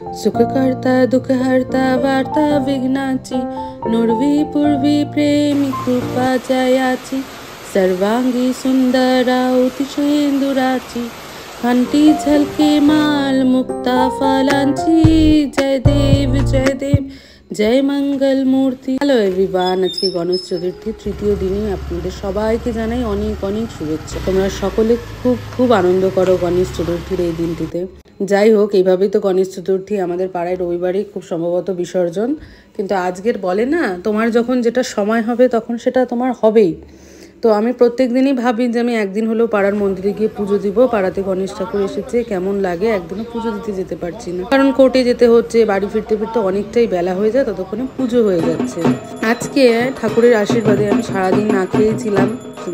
सुखकर्ता दुःखहर्ता वार्ता विघ्नाची नुर्वी पूर्वी प्रेमी कृपा जयाची सर्वांगी सुंदरा अतिशयेंदुराची कंठी झलके माल मुक्ता फलांची जय देव जय मंगल मूर्ति। हेलो एवरीवन, आज के गणेश चतुर्थी तृतीय दिने आपनादेर सबाइके जानाई अनेक अनेक शुभेच्छा। तोमरा सकले खूब खूब आनंद करो गणेश चतुर्थीर এই দিনটিতে। যাই হোক, এইভাবেই তো গণেশ চতুর্থী আমাদের পাড়ায় রবিবারই খুব সম্ভবত বিসর্জন। কিন্তু আজকের বলে না, তোমার যখন যেটা সময় হবে তখন সেটা তোমার হবেই। তো আমি প্রত্যেক দিনই ভাবি যে আমি একদিন হলেও পাড়ার মন্দিরে গিয়ে পুজো দিব। পাড়াতে গণেশ ঠাকুর এসেছে, কেমন লাগে। একদিনও পুজো দিতে যেতে পারছি না, কারণ কোর্টে যেতে হচ্ছে, বাড়ি ফিরতে ফিরতে অনেকটাই বেলা হয়ে যায়, ততক্ষণে পুজো হয়ে যাচ্ছে। আজকে ঠাকুরের আশীর্বাদে আমি সারাদিন না খেয়েছিলাম,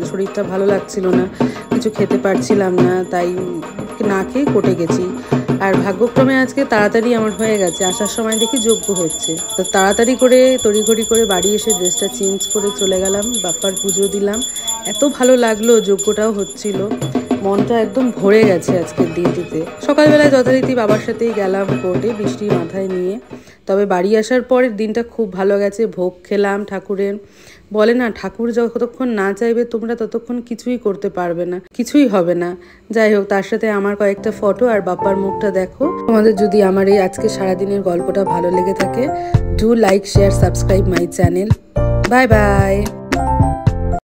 শরীরটা ভালো লাগছিল না, কিছু খেতে পারছিলাম না, তাই না খেয়ে কোর্টে গেছি। আর ভাগ্যক্রমে আজকে তাড়াতাড়ি আমার হয়ে গেছে, আসার সময় দেখি যজ্ঞ হচ্ছে। তো তাড়াতাড়ি করে তড়িঘড়ি করে বাড়ি এসে ড্রেসটা চেঞ্জ করে চলে গেলাম, বাপ্পার পুজো দিলাম। এত ভালো লাগলো, যজ্ঞটাও হচ্ছিল, মনটা একদম ভরে গেছে আজকের দিনটিতে। সকালবেলায় যথারীতি বাবার সাথেই গেলাম কোর্টে, বৃষ্টি মাথায় নিয়ে। তবে বাড়ি আসার পরের দিনটা খুব ভালো গেছে, ভোগ খেলাম ঠাকুরের। বলে না, ঠাকুর যতক্ষণ না চাইবে তোমরা ততক্ষণ কিছুই করতে পারবে না, কিছুই হবে না। যাই হোক, তার সাথে আমার কয়েকটা ফটো আর বাপ্পার মুখটা দেখো। তোমাদের যদি আমার এই আজকে সারাদিনের গল্পটা ভালো লেগে থাকে, do like, share, subscribe my channel. Bye bye.